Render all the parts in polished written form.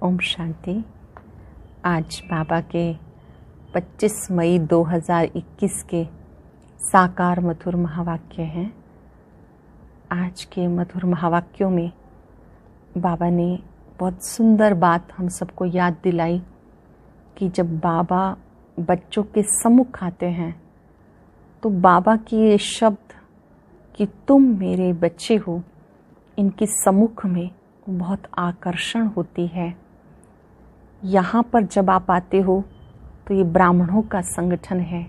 ओम शांति। आज बाबा के 25 मई 2021 के साकार मधुर महावाक्य हैं। आज के मधुर महावाक्यों में बाबा ने बहुत सुंदर बात हम सबको याद दिलाई कि जब बाबा बच्चों के सम्मुख आते हैं तो बाबा की ये शब्द कि तुम मेरे बच्चे हो, इनके सम्मुख में बहुत आकर्षण होती है। यहाँ पर जब आप आते हो तो ये ब्राह्मणों का संगठन है,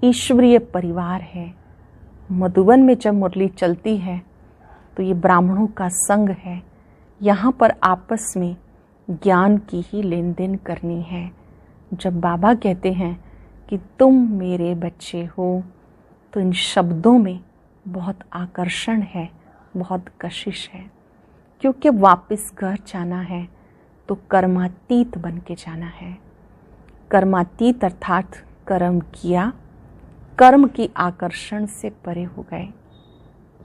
ईश्वरीय परिवार है। मधुबन में जब मुरली चलती है तो ये ब्राह्मणों का संग है। यहाँ पर आपस में ज्ञान की ही लेन देन करनी है। जब बाबा कहते हैं कि तुम मेरे बच्चे हो तो इन शब्दों में बहुत आकर्षण है, बहुत कशिश है, क्योंकि वापस घर जाना है तो कर्मातीत बन के जाना है। कर्मातीत अर्थात कर्म किया, कर्म की आकर्षण से परे हो गए।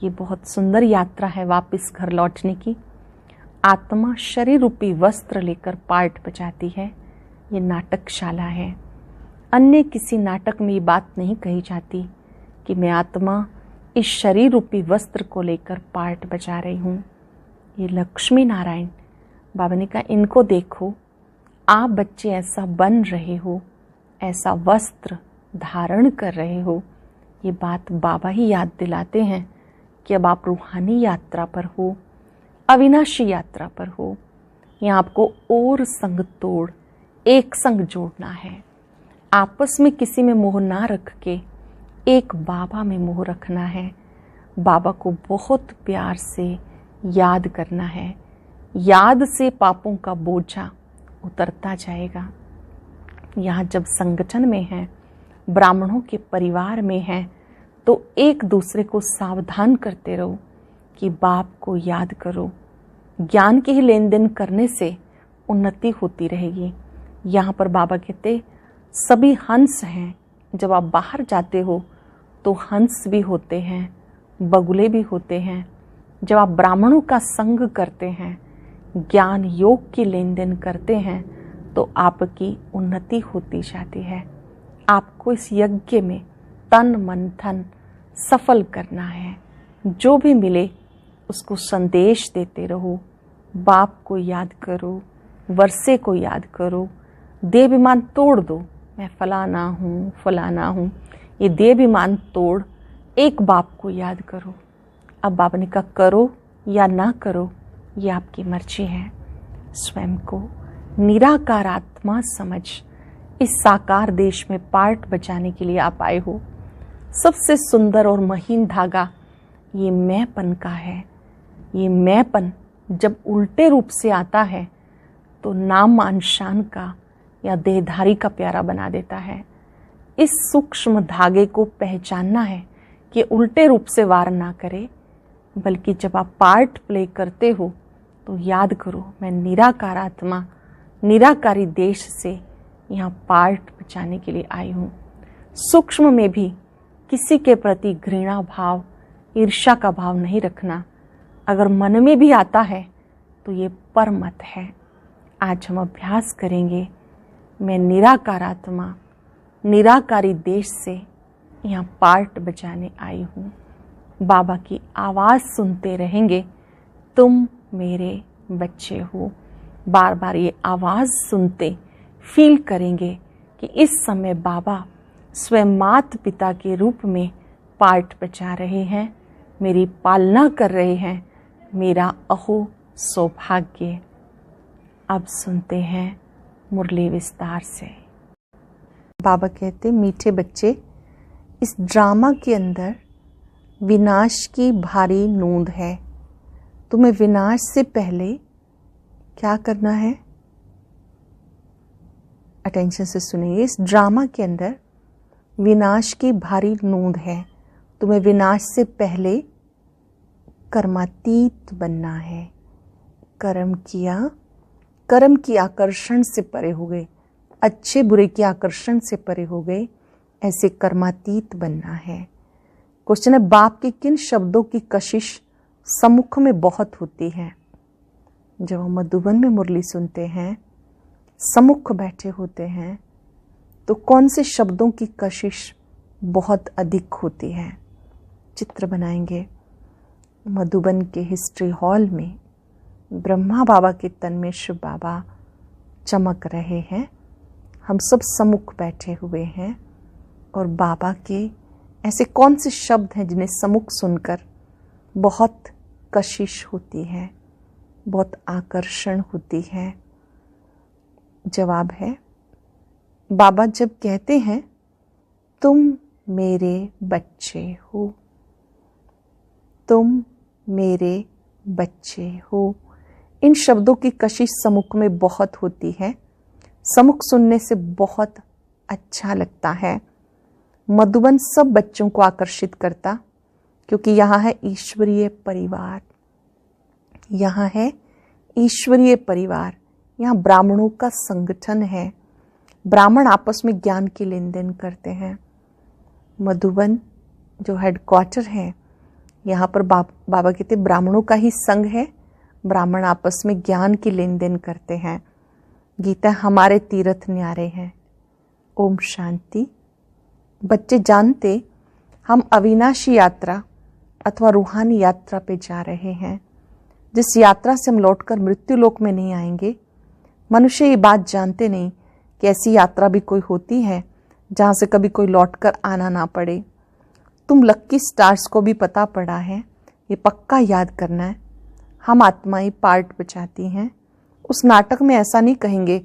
ये बहुत सुंदर यात्रा है वापस घर लौटने की। आत्मा शरीर रूपी वस्त्र लेकर पार्ट बजाती है। ये नाटकशाला है। अन्य किसी नाटक में ये बात नहीं कही जाती कि मैं आत्मा इस शरीर रूपी वस्त्र को लेकर पार्ट बजा रही हूँ। ये लक्ष्मी नारायण बाबा ने कहा, इनको देखो, आप बच्चे ऐसा बन रहे हो, ऐसा वस्त्र धारण कर रहे हो। ये बात बाबा ही याद दिलाते हैं कि अब आप रूहानी यात्रा पर हो, अविनाशी यात्रा पर हो। यहाँ आपको और संग तोड़ एक संग जोड़ना है। आपस में किसी में मोह ना रख के एक बाबा में मोह रखना है। बाबा को बहुत प्यार से याद करना है। याद से पापों का बोझा उतरता जाएगा। यहाँ जब संगठन में हैं, ब्राह्मणों के परिवार में हैं, तो एक दूसरे को सावधान करते रहो कि बाप को याद करो। ज्ञान की ही लेन देन करने से उन्नति होती रहेगी। यहाँ पर बाबा कहते सभी हंस हैं। जब आप बाहर जाते हो तो हंस भी होते हैं, बगुले भी होते हैं। जब आप ब्राह्मणों का संग करते हैं, ज्ञान योग की लेन देन करते हैं, तो आपकी उन्नति होती जाती है। आपको इस यज्ञ में तन मन धन सफल करना है। जो भी मिले उसको संदेश देते रहो। बाप को याद करो, वर्षे को याद करो, देहाभिमान तोड़ दो। मैं फलाना हूँ, फलाना हूँ। ये देहाभिमान तोड़ एक बाप को याद करो। अब बाबा ने कहा करो या ना करो, ये आपकी मर्जी है। स्वयं को निराकार आत्मा समझ इस साकार देश में पार्ट बचाने के लिए आप आए हो। सबसे सुंदर और महीन धागा ये मैंपन का है। ये मैंपन जब उल्टे रूप से आता है तो नाम अनशान का या देहधारी का प्यारा बना देता है। इस सूक्ष्म धागे को पहचानना है कि उल्टे रूप से वार ना करे, बल्कि जब आप पार्ट प्ले करते हो तो याद करो, मैं निराकार आत्मा निराकारी देश से यहाँ पार्ट बचाने के लिए आई हूँ। सूक्ष्म में भी किसी के प्रति घृणा भाव, ईर्ष्या का भाव नहीं रखना। अगर मन में भी आता है तो ये परमत है। आज हम अभ्यास करेंगे, मैं निराकार आत्मा निराकारी देश से यहाँ पार्ट बजाने आई हूँ। बाबा की आवाज़ सुनते रहेंगे, तुम मेरे बच्चे हो। बार बार ये आवाज़ सुनते फील करेंगे कि इस समय बाबा स्वयं माता पिता के रूप में पार्ट बचा रहे हैं, मेरी पालना कर रहे हैं। मेरा अहो सौभाग्य। अब सुनते हैं मुरली विस्तार से। बाबा कहते, मीठे बच्चे, इस ड्रामा के अंदर विनाश की भारी नोंद है। तुम्हें विनाश से पहले क्या करना है? अटेंशन से सुनिए। इस ड्रामा के अंदर विनाश की भारी नोंद है। तुम्हें विनाश से पहले कर्मातीत बनना है। कर्म किया, कर्म की आकर्षण से परे हो गए, अच्छे बुरे की आकर्षण से परे हो गए, ऐसे कर्मातीत बनना है। क्वेश्चन है, बाप के किन शब्दों की कशिश सम्मुख में बहुत होती है? जब हम मधुबन में मुरली सुनते हैं, सम्मुख बैठे होते हैं, तो कौन से शब्दों की कशिश बहुत अधिक होती है। चित्र बनाएंगे। मधुबन के हिस्ट्री हॉल में ब्रह्मा बाबा के तन में शिव बाबा चमक रहे हैं। हम सब सम्मुख बैठे हुए हैं और बाबा के ऐसे कौन से शब्द हैं जिन्हें सम्मुख सुनकर बहुत कशिश होती है, बहुत आकर्षण होती है। जवाब है, बाबा जब कहते हैं तुम मेरे बच्चे हो, तुम मेरे बच्चे हो, इन शब्दों की कशिश सम्मुख में बहुत होती है। सम्मुख सुनने से बहुत अच्छा लगता है। मधुबन सब बच्चों को आकर्षित करता, क्योंकि यहाँ है ईश्वरीय परिवार, यहाँ है ईश्वरीय परिवार, यहाँ ब्राह्मणों का संगठन है। ब्राह्मण आपस में ज्ञान की लेन देन करते हैं। मधुबन जो हेडक्वार्टर है, यहाँ पर बाबा कहते ब्राह्मणों का ही संघ है। ब्राह्मण आपस में ज्ञान की लेन देन करते हैं। गीता हमारे तीर्थ न्यारे हैं। ओम शांति। बच्चे जानते हम अविनाशी यात्रा अथवा रूहानी यात्रा पे जा रहे हैं, जिस यात्रा से हम लौटकर मृत्यु लोक में नहीं आएंगे। मनुष्य ये बात जानते नहीं कि ऐसी यात्रा भी कोई होती है जहाँ से कभी कोई लौटकर आना ना पड़े। तुम लक्की स्टार्स को भी पता पड़ा है, ये पक्का याद करना है। हम आत्माएं पार्ट बचाती हैं। उस नाटक में ऐसा नहीं कहेंगे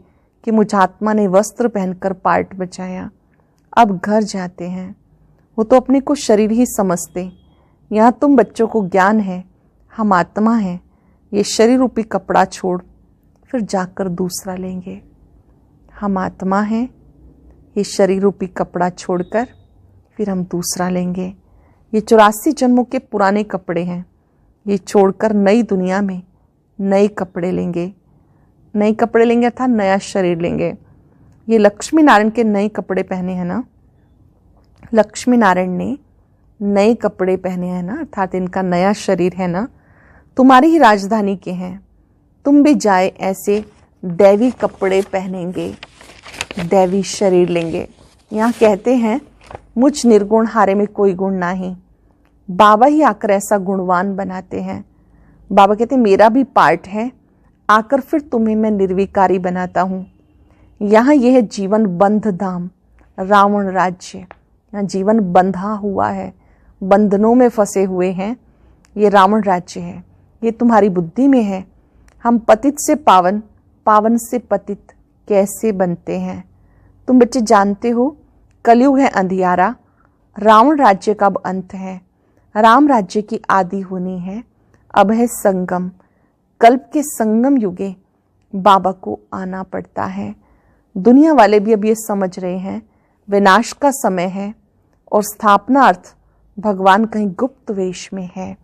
कि मुझ आत्मा ने वस्त्र पहनकर पार्ट बचाया। अब घर जाते हैं, वो तो अपने को शरीर ही समझते। यहाँ तुम बच्चों को ज्ञान है, हम आत्मा हैं। ये शरीर रूपी कपड़ा छोड़ फिर जाकर दूसरा लेंगे। हम आत्मा हैं, ये शरीर रूपी कपड़ा छोड़कर फिर हम दूसरा लेंगे। ये 84 जन्मों के पुराने कपड़े हैं, ये छोड़कर नई दुनिया में नए कपड़े लेंगे। नए कपड़े लेंगे अर्थात नया शरीर लेंगे। ये लक्ष्मी नारायण के नए कपड़े पहने हैं ना, लक्ष्मी नारायण ने नए कपड़े पहने हैं ना, अर्थात इनका नया शरीर है ना। तुम्हारी ही राजधानी के हैं, तुम भी जाए ऐसे दैवी कपड़े पहनेंगे, दैवी शरीर लेंगे। यहाँ कहते हैं मुझ निर्गुण हारे में कोई गुण नहीं। बाबा ही आकर ऐसा गुणवान बनाते हैं। बाबा कहते मेरा भी पार्ट है, आकर फिर तुम्हें मैं निर्विकारी बनाता हूँ। यहाँ यह है जीवन बंध धाम, रावण राज्य। यहाँ जीवन बंधा हुआ है, बंधनों में फंसे हुए हैं। ये रावण राज्य है, ये तुम्हारी बुद्धि में है। हम पतित से पावन, पावन से पतित कैसे बनते हैं। तुम बच्चे जानते हो कलयुग है अंधियारा, रावण राज्य का अब अंत है, राम राज्य की आदि होनी है। अब है संगम, कल्प के संगम युगे बाबा को आना पड़ता है। दुनिया वाले भी अब ये समझ रहे हैं विनाश का समय है और स्थापना अर्थ भगवान कहीं गुप्त वेश में है।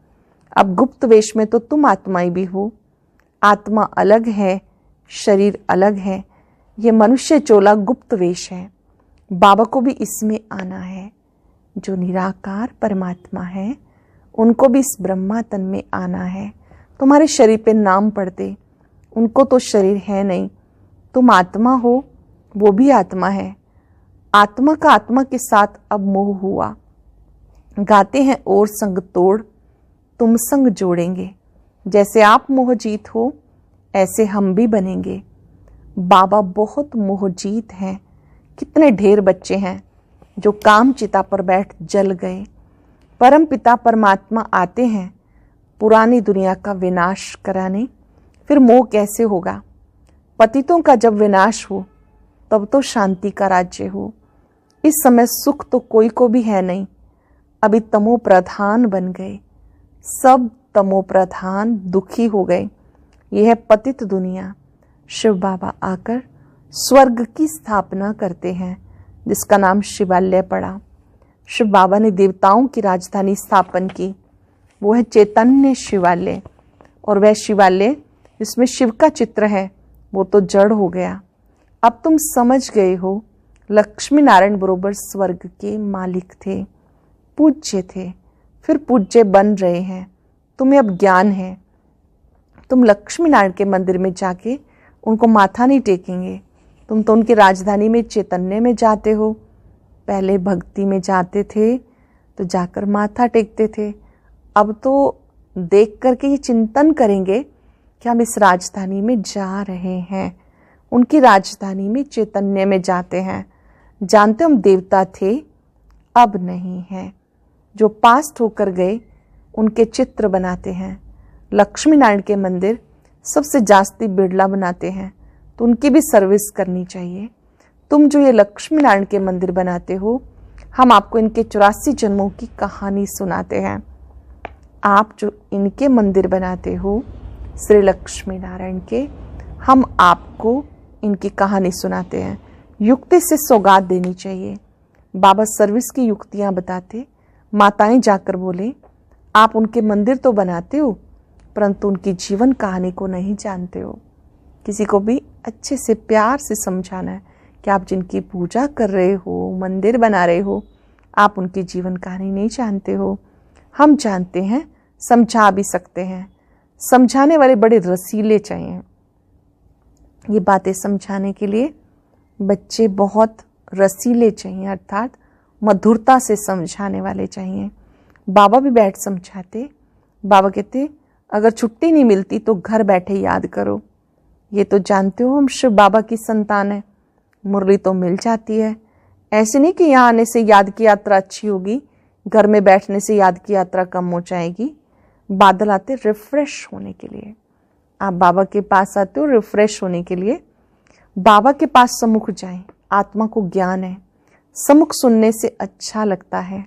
अब गुप्त वेश में तो तुम आत्माएं भी हो। आत्मा अलग है, शरीर अलग है। ये मनुष्य चोला गुप्त वेश है। बाबा को भी इसमें आना है। जो निराकार परमात्मा है उनको भी इस ब्रह्मा तन में आना है। तुम्हारे शरीर पे नाम पढ़ते, उनको तो शरीर है नहीं। तुम आत्मा हो, वो भी आत्मा है। आत्मा का आत्मा के साथ अब मोह हुआ। गाते हैं और संग तोड़ तुम संग जोड़ेंगे। जैसे आप मोहजीत हो ऐसे हम भी बनेंगे। बाबा बहुत मोहजीत हैं। कितने ढेर बच्चे हैं जो काम चिता पर बैठ जल गए। परम पिता परमात्मा आते हैं पुरानी दुनिया का विनाश कराने। फिर मोह कैसे होगा। पतितों का जब विनाश हो तब तो शांति का राज्य हो। इस समय सुख तो कोई को भी है नहीं। अभी तमो प्रधान बन गए, सब तमो प्रधान दुखी हो गए। यह है पतित दुनिया। शिव बाबा आकर स्वर्ग की स्थापना करते हैं, जिसका नाम शिवालय पड़ा। शिव बाबा ने देवताओं की राजधानी स्थापन की, वो है चैतन्य शिवालय। और वह शिवालय जिसमें शिव का चित्र है वो तो जड़ हो गया। अब तुम समझ गए हो लक्ष्मी नारायण बरोबर स्वर्ग के मालिक थे, पूज्य थे, फिर पूज्य बन रहे हैं। तुम्हें अब ज्ञान है, तुम लक्ष्मी नारायण के मंदिर में जाके उनको माथा नहीं टेकेंगे। तुम तो उनकी राजधानी में चैतन्य में जाते हो। पहले भक्ति में जाते थे तो जाकर माथा टेकते थे, अब तो देख करके ये चिंतन करेंगे कि हम इस राजधानी में जा रहे हैं, उनकी राजधानी में चैतन्य में जाते हैं। जानते हम देवता थे, अब नहीं है। जो पास्ट होकर गए उनके चित्र बनाते हैं। लक्ष्मी नारायण के मंदिर सबसे जास्ती बिरला बनाते हैं, तो उनकी भी सर्विस करनी चाहिए। तुम जो ये लक्ष्मी नारायण के मंदिर बनाते हो, हम आपको इनके 84 जन्मों की कहानी सुनाते हैं। आप जो इनके मंदिर बनाते हो श्री लक्ष्मी नारायण के, हम आपको इनकी कहानी सुनाते हैं। युक्ति से सौगात देनी चाहिए। बाबा सर्विस की युक्तियां बताते। माताएं जाकर बोले, आप उनके मंदिर तो बनाते हो परंतु उनकी जीवन कहानी को नहीं जानते हो। किसी को भी अच्छे से प्यार से समझाना है कि आप जिनकी पूजा कर रहे हो, मंदिर बना रहे हो, आप उनकी जीवन कहानी नहीं जानते हो। हम जानते हैं, समझा भी सकते हैं। समझाने वाले बड़े रसीले चाहिए। ये बातें समझाने के लिए बच्चे बहुत रसीले चाहिए, अर्थात मधुरता से समझाने वाले चाहिए। बाबा भी बैठ समझाते। बाबा कहते, अगर छुट्टी नहीं मिलती तो घर बैठे याद करो। ये तो जानते हो हम शिव बाबा की संतान है, मुरली तो मिल जाती है। ऐसे नहीं कि यहाँ आने से याद की यात्रा अच्छी होगी, घर में बैठने से याद की यात्रा कम हो जाएगी। बादल आते रिफ्रेश होने के लिए। आप बाबा के पास आते हो रिफ्रेश होने के लिए। बाबा के पास सम्मुख जाएं। आत्मा को ज्ञान है, सम्मुख सुनने से अच्छा लगता है।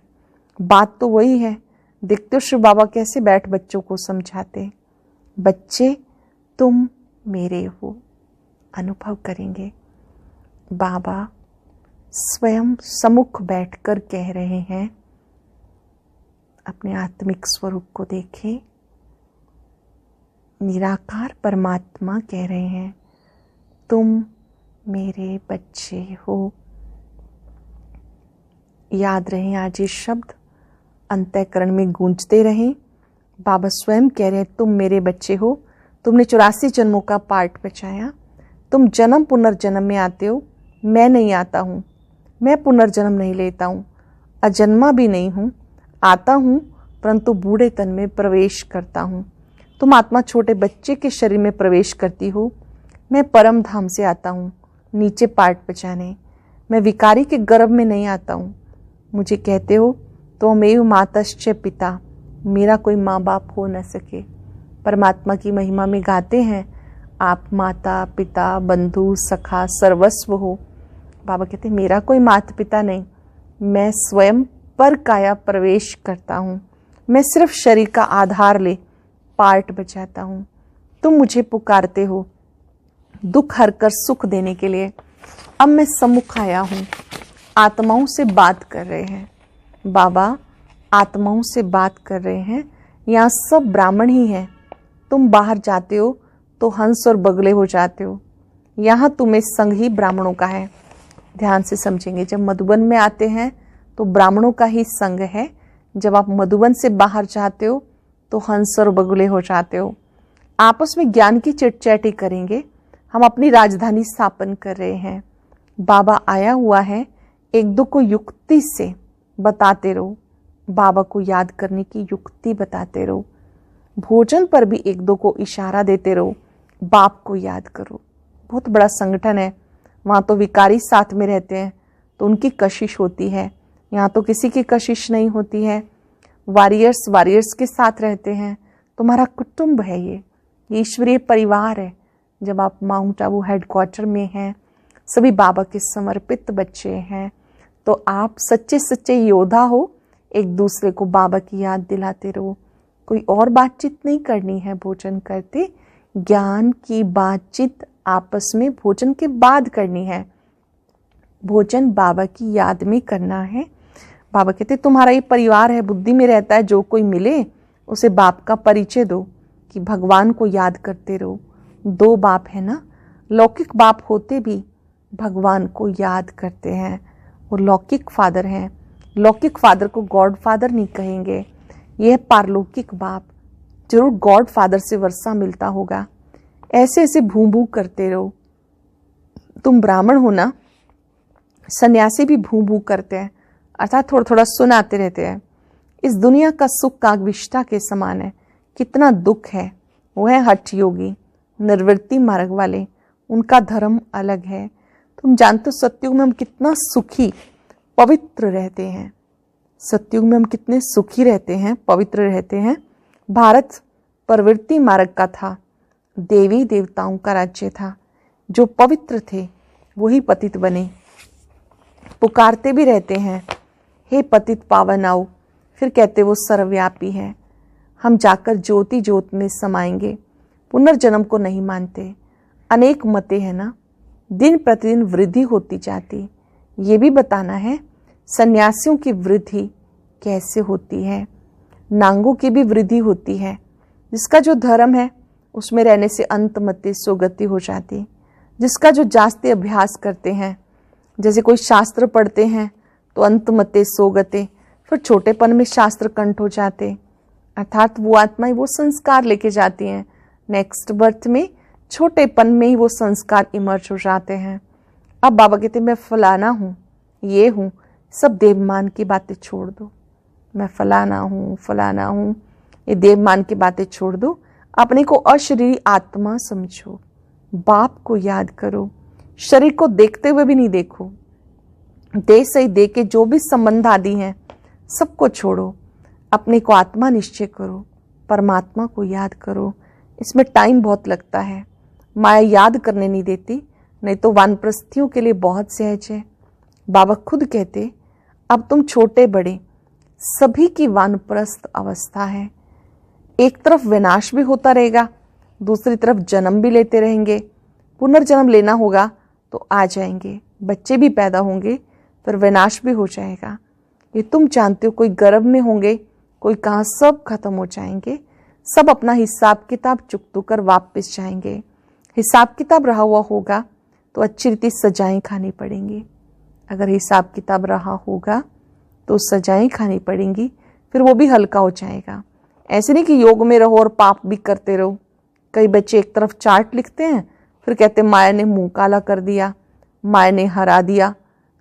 बात तो वही है। देखते हो शिव बाबा कैसे बैठ बच्चों को समझाते। बच्चे तुम मेरे हो, अनुभव करेंगे। बाबा स्वयं सम्मुख बैठकर कह रहे हैं, अपने आत्मिक स्वरूप को देखें। निराकार परमात्मा कह रहे हैं, तुम मेरे बच्चे हो। याद रहे आज ये शब्द अंतःकरण में गूंजते रहें। बाबा स्वयं कह रहे हैं, तुम मेरे बच्चे हो। तुमने 84 जन्मों का पार्ट बचाया। तुम जन्म पुनर्जन्म में आते हो, मैं नहीं आता हूँ। मैं पुनर्जन्म नहीं लेता हूँ, अजन्मा भी नहीं हूँ। आता हूँ परंतु बूढ़े तन में प्रवेश करता हूँ। तुम आत्मा छोटे बच्चे के शरीर में प्रवेश करती हो। मैं परम धाम से आता हूँ नीचे पार्ट बचाने। मैं विकारी के गर्भ में नहीं आता हूँ। मुझे कहते हो तो मेव मातश्च पिता, मेरा कोई माँ बाप हो न सके। परमात्मा की महिमा में गाते हैं, आप माता पिता बंधु सखा सर्वस्व हो। बाबा कहते हैं, मेरा कोई माता पिता नहीं, मैं स्वयं पर काया प्रवेश करता हूँ। मैं सिर्फ शरीर का आधार ले पार्ट बचाता हूँ। तुम मुझे पुकारते हो दुख हरकर सुख देने के लिए। अब मैं सम्मुख आया हूँ। आत्माओं से बात कर रहे हैं बाबा, आत्माओं से बात कर रहे हैं। यहाँ सब ब्राह्मण ही हैं। तुम बाहर जाते हो तो हंस और बगले हो जाते हो। यहाँ तुम्हें संग ही ब्राह्मणों का है। ध्यान से समझेंगे, जब मधुबन में आते हैं तो ब्राह्मणों का ही संग है। जब आप मधुबन से बाहर जाते हो तो हंस और बगुले हो जाते हो। आपस में ज्ञान की चिटचैटी करेंगे। हम अपनी राजधानी स्थापन कर रहे हैं। बाबा आया हुआ है, एक दो को युक्ति से बताते रहो। बाबा को याद करने की युक्ति बताते रहो। भोजन पर भी एक दो को इशारा देते रहो, बाप को याद करो। बहुत बड़ा संगठन है, वहाँ तो विकारी साथ में रहते हैं तो उनकी कशिश होती है। यहाँ तो किसी की कशिश नहीं होती है। वॉरियर्स के साथ रहते हैं। तुम्हारा कुटुंब है, ये ईश्वरीय परिवार है। जब आप माउंट आबू हेडक्वार्टर में हैं, सभी बाबा के समर्पित बच्चे हैं, तो आप सच्चे सच्चे योद्धा हो। एक दूसरे को बाबा की याद दिलाते रहो। कोई और बातचीत नहीं करनी है भोजन करते। ज्ञान की बातचीत आपस में भोजन के बाद करनी है। भोजन बाबा की याद में करना है। बाबा कहते तुम्हारा ये परिवार है, बुद्धि में रहता है। जो कोई मिले उसे बाप का परिचय दो कि भगवान को याद करते रहो। दो बाप है ना, लौकिक बाप होते भी भगवान को याद करते हैं। वो लौकिक फादर हैं। लौकिक फादर को गॉड फादर नहीं कहेंगे, यह पारलौकिक बाप। जरूर गॉड फादर से वर्षा मिलता होगा। ऐसे ऐसे भू भू करते रहो। तुम ब्राह्मण हो ना, सन्यासी भी भू भू करते हैं, अर्थात थोड़ा थोड़ा सुनाते रहते हैं। इस दुनिया का सुख कागविष्ठा के समान है, कितना दुख है। वो है हठ योगी, निर्वृत्ति मार्ग वाले, उनका धर्म अलग है। तुम जानते हो सतयुग में हम कितना सुखी पवित्र रहते हैं। सतयुग में हम कितने सुखी रहते हैं, पवित्र रहते हैं। भारत प्रवृत्ति मार्ग का था, देवी देवताओं का राज्य था। जो पवित्र थे वही पतित बने। पुकारते भी रहते हैं, हे पतित पावन आओ, फिर कहते वो सर्वव्यापी है। हम जाकर ज्योति ज्योत में समाएंगे। पुनर्जन्म को नहीं मानते। अनेक मतें हैं ना, दिन प्रतिदिन वृद्धि होती जाती। ये भी बताना है सन्यासियों की वृद्धि कैसे होती है। नांगों की भी वृद्धि होती है। जिसका जो धर्म है उसमें रहने से अंत मते सुगति हो जाती। जिसका जो जास्ती अभ्यास करते हैं, जैसे कोई शास्त्र पढ़ते हैं तो अंत मते सोगते, फिर छोटेपन में शास्त्र कंठ हो जाते। अर्थात वो आत्माएं वो संस्कार लेके जाती हैं। नेक्स्ट बर्थ में छोटेपन में ही वो संस्कार इमर्ज हो जाते हैं। अब बाबा कहते मैं फलाना हूँ, ये हूँ, सब देवमान की बातें छोड़ दो। मैं फलाना हूँ, ये देवमान की बातें छोड़ दो। अपने को अशरीरी आत्मा समझो। बाप को याद करो। शरीर को देखते हुए भी नहीं देखो। देह से देह के जो भी संबंध आदि हैं सबको छोड़ो। अपने को आत्मा निश्चय करो। परमात्मा को याद करो। इसमें टाइम बहुत लगता है। माया याद करने नहीं देती, नहीं तो वानप्रस्थियों के लिए बहुत सहज है। बाबा खुद कहते अब तुम छोटे बड़े सभी की वानप्रस्थ अवस्था है। एक तरफ विनाश भी होता रहेगा, दूसरी तरफ जन्म भी लेते रहेंगे। पुनर्जन्म लेना होगा तो आ जाएंगे, बच्चे भी पैदा होंगे, फिर विनाश भी हो जाएगा। ये तुम जानते हो। कोई गर्भ में होंगे, कोई कहाँ, सब खत्म हो जाएंगे। सब अपना हिसाब किताब चुकतो कर वापस जाएंगे। हिसाब किताब रहा हुआ होगा तो अच्छी रीति सजाएं खानी पड़ेंगी। अगर हिसाब किताब रहा होगा तो सजाएं खानी पड़ेंगी, फिर वो भी हल्का हो जाएगा। ऐसे नहीं कि योग में रहो और पाप भी करते रहो। कई बच्चे एक तरफ चार्ट लिखते हैं, फिर कहते माया ने मुंह काला कर दिया, माया ने हरा दिया,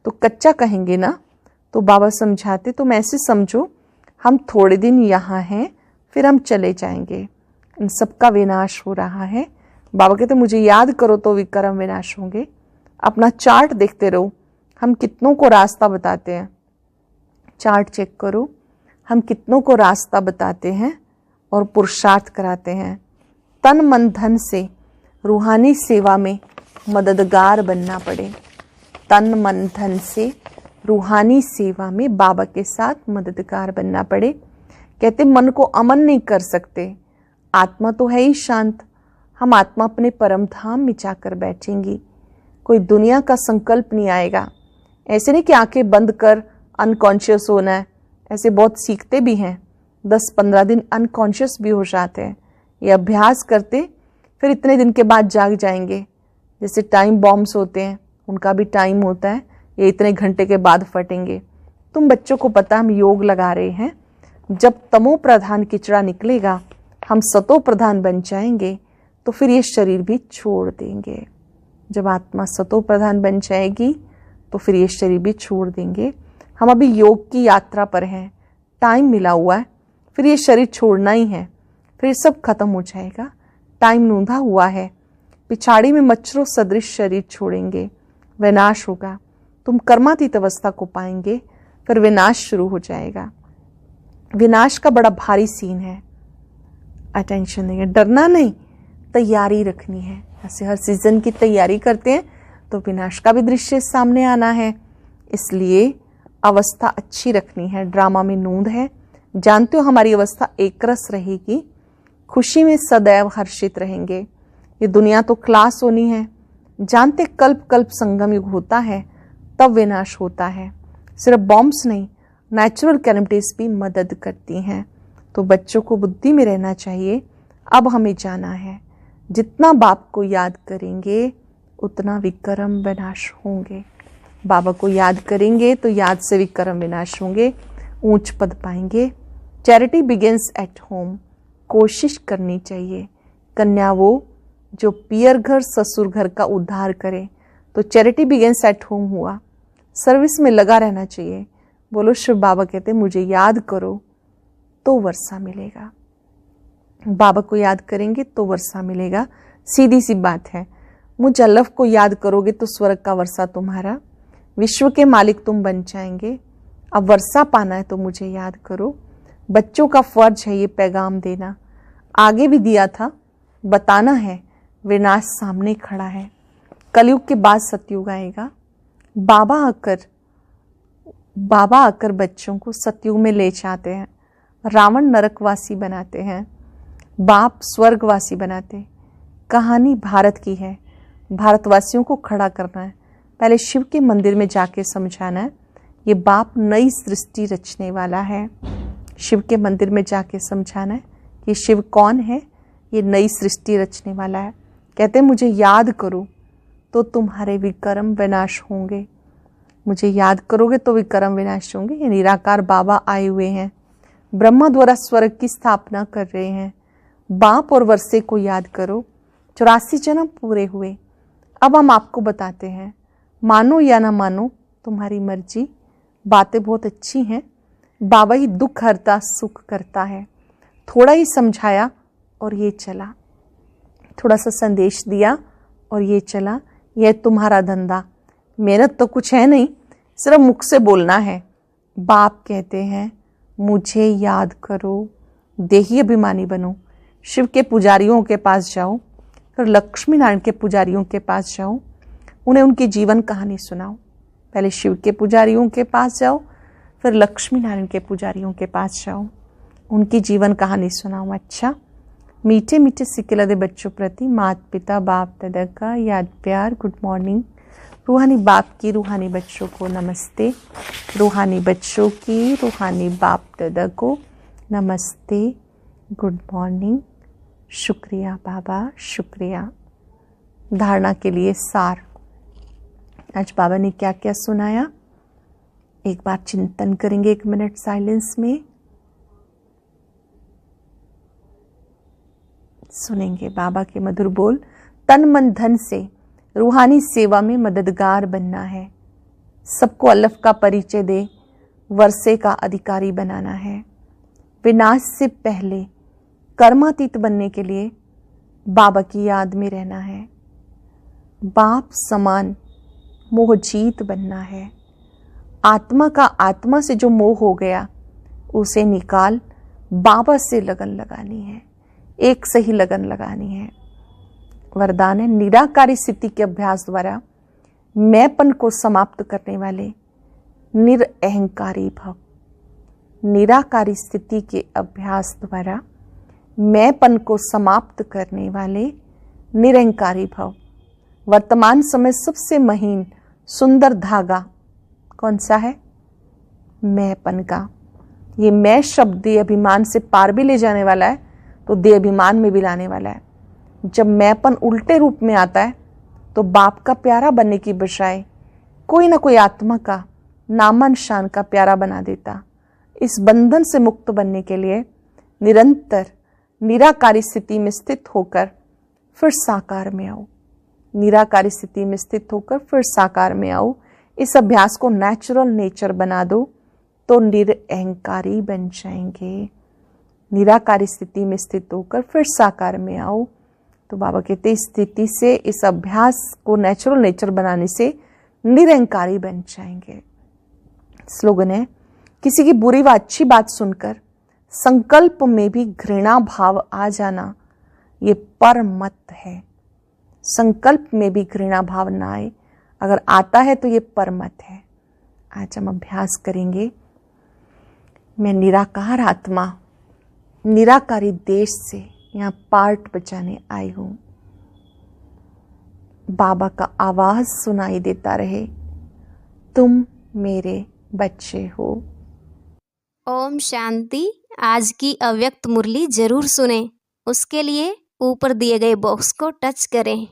तो कच्चा कहेंगे ना। तो बाबा समझाते तुम ऐसे समझो हम थोड़े दिन यहाँ हैं, फिर हम चले जाएंगे। इन सबका विनाश हो रहा है। बाबा कहते मुझे याद करो तो विक्रम विनाश होंगे। अपना चार्ट देखते रहो। हम कितनों को रास्ता बताते हैं, चार्ट चेक करो। हम कितनों को रास्ता बताते हैं और पुरुषार्थ कराते हैं। तन मन धन से रूहानी सेवा में मददगार बनना पड़े। तन मन धन से रूहानी सेवा में बाबा के साथ मददगार बनना पड़े। कहते मन को अमन नहीं कर सकते, आत्मा तो है ही शांत। हम आत्मा अपने परम धाम में जाकर बैठेंगी। कोई दुनिया का संकल्प नहीं आएगा। ऐसे नहीं कि आंखें बंद कर अनकॉन्शियस होना है। ऐसे बहुत सीखते भी हैं, 10-15 दिन अनकॉन्शियस भी हो जाते हैं। ये अभ्यास करते फिर इतने दिन के बाद जाग जाएंगे। जैसे टाइम बॉम्ब्स होते हैं, उनका भी टाइम होता है, ये इतने घंटे के बाद फटेंगे। तुम बच्चों को पता हम योग लगा रहे हैं। जब तमो प्रधान किचड़ा निकलेगा, हम सतो प्रधान बन जाएंगे, तो फिर ये शरीर भी छोड़ देंगे। जब आत्मा सतो प्रधान बन जाएगी तो फिर ये शरीर भी छोड़ देंगे। हम अभी योग की यात्रा पर हैं, टाइम मिला हुआ है, फिर ये शरीर छोड़ना ही है, फिर सब खत्म हो जाएगा। टाइम नूंधा हुआ है। पिछाड़ी में मच्छरों सदृश शरीर छोड़ेंगे, विनाश होगा। तुम कर्मातीत अवस्था को पाएंगे, फिर विनाश शुरू हो जाएगा। विनाश का बड़ा भारी सीन है। अटेंशन देंगे, डरना नहीं, तैयारी रखनी है। ऐसे हर सीजन की तैयारी करते हैं तो विनाश का भी दृश्य सामने आना है, इसलिए अवस्था अच्छी रखनी है। ड्रामा में नूंद है। जानते हो हमारी अवस्था एक रस रहेगी, खुशी में सदैव हर्षित रहेंगे। ये दुनिया तो क्लास होनी है। जानते कल्प कल्प संगम युग होता है, तब विनाश होता है। सिर्फ बॉम्ब्स नहीं, नेचुरल कैलेमिटीज भी मदद करती हैं। तो बच्चों को बुद्धि में रहना चाहिए। अब हमें जाना है। जितना बाप को याद करेंगे उतना विक्रम विनाश होंगे। बाबा को याद करेंगे तो याद से विक्रम विनाश होंगे, ऊंच पद पाएंगे। Charity begins at home. कोशिश करनी चाहिए। कन्या वो जो पियर घर ससुर घर का उद्धार करे। तो चैरिटी बिगिंस एट होम हुआ, सर्विस में लगा रहना चाहिए। बोलो शिव बाबा कहते मुझे याद करो तो वर्षा मिलेगा। बाबा को याद करेंगे तो वर्षा मिलेगा, सीधी सी बात है। मुझ अल्लाह को याद करोगे तो स्वर्ग का वर्षा तुम्हारा, विश्व के मालिक तुम बन जाएंगे। अब वर्षा पाना है तो मुझे याद करो। बच्चों का फर्ज है ये पैगाम देना, आगे भी दिया था, बताना है। विनाश सामने खड़ा है, कलयुग के बाद सतयुग आएगा। बाबा आकर बच्चों को सतयुग में ले जाते हैं। रावण नरकवासी बनाते हैं, बाप स्वर्गवासी बनाते। कहानी भारत की है, भारतवासियों को खड़ा करना है। पहले शिव के मंदिर में जाके समझाना है ये बाप नई सृष्टि रचने वाला है। शिव के मंदिर में जाके समझाना है कि शिव कौन है, ये नई सृष्टि रचने वाला है। कहते मुझे याद करो तो तुम्हारे विकर्म विनाश होंगे। मुझे याद करोगे तो विकर्म विनाश होंगे। ये निराकार बाबा आए हुए हैं, ब्रह्मा द्वारा स्वर्ग की स्थापना कर रहे हैं। बाप और वर्षे को याद करो, 84 जन्म पूरे हुए। अब हम आपको बताते हैं, मानो या ना मानो तुम्हारी मर्जी। बातें बहुत अच्छी हैं, बाबा ही दुख हरता सुख करता है। थोड़ा ही समझाया और ये चला, थोड़ा सा संदेश दिया और ये चला। यह तुम्हारा धंधा, मेहनत तो कुछ है नहीं, सिर्फ मुख से बोलना है। बाप कहते हैं मुझे याद करो, देही अभिमानी बनो। शिव के पुजारियों के पास जाओ, फिर लक्ष्मी नारायण के पुजारियों के पास जाओ, उन्हें उनकी जीवन कहानी सुनाओ। पहले शिव के पुजारियों के पास जाओ, फिर लक्ष्मी नारायण के पुजारियों के पास जाओ, उनकी जीवन कहानी सुनाओ। अच्छा, मीठे मीठे सिक्के लदे बच्चों प्रति माता पिता बाप दादा का याद प्यार, गुड मॉर्निंग। रूहानी बाप की रूहानी बच्चों को नमस्ते, रूहानी बच्चों की रूहानी बाप दादा को नमस्ते, गुड मॉर्निंग। शुक्रिया बाबा, शुक्रिया। धारणा के लिए सार, आज बाबा ने क्या क्या सुनाया एक बार चिंतन करेंगे। 1 मिनट साइलेंस में सुनेंगे बाबा के मधुर बोल। तन मन धन से रूहानी सेवा में मददगार बनना है। सबको अल्लाह का परिचय दे, वर्षे का अधिकारी बनाना है। विनाश से पहले कर्मातीत बनने के लिए बाबा की याद में रहना है। बाप समान मोहजीत बनना है। आत्मा का आत्मा से जो मोह हो गया उसे निकाल, बाबा से लगन लगानी है, एक से ही लगन लगानी है। वरदान है निराकारी स्थिति के अभ्यास द्वारा मैंपन को समाप्त करने वाले निरअहंकारी भव। निराकारी स्थिति के अभ्यास द्वारा मैंपन को समाप्त करने वाले निरअहंकारी भव। वर्तमान समय सबसे महीन सुंदर धागा कौन सा है? मैंपन का। ये मैं शब्द देह अभिमान से पार भी ले जाने वाला है, तो देह अभिमान में भी लाने वाला है। जब मैंपन उल्टे रूप में आता है तो बाप का प्यारा बनने की बजाय कोई ना कोई आत्मा का नामन शान का प्यारा बना देता। इस बंधन से मुक्त बनने के लिए निरंतर निराकारी स्थिति में स्थित होकर फिर साकार में आओ। निराकारी स्थिति में स्थित होकर फिर साकार में आओ। इस अभ्यास को नेचुरल नेचर बना दो तो निरअहंकारी बन जाएंगे। निराकारी स्थिति में स्थित होकर फिर साकार में आओ। तो बाबा कहते इस स्थिति से, इस अभ्यास को नेचुरल नेचर बनाने से निरअहंकारी बन जाएंगे। स्लोगन है, किसी की बुरी व अच्छी बात सुनकर संकल्प में भी घृणा भाव आ जाना ये परमत है। संकल्प में भी घृणा भाव ना आए, अगर आता है तो ये परमत है। आज हम अभ्यास करेंगे। मैं निराकार आत्मा निराकारी देश से यहाँ पार्ट बचाने आई हूँ। बाबा का आवाज सुनाई देता रहे, तुम मेरे बच्चे हो। ओम शांति। आज की अव्यक्त मुरली जरूर सुने। उसके लिए ऊपर दिए गए बॉक्स को टच करें।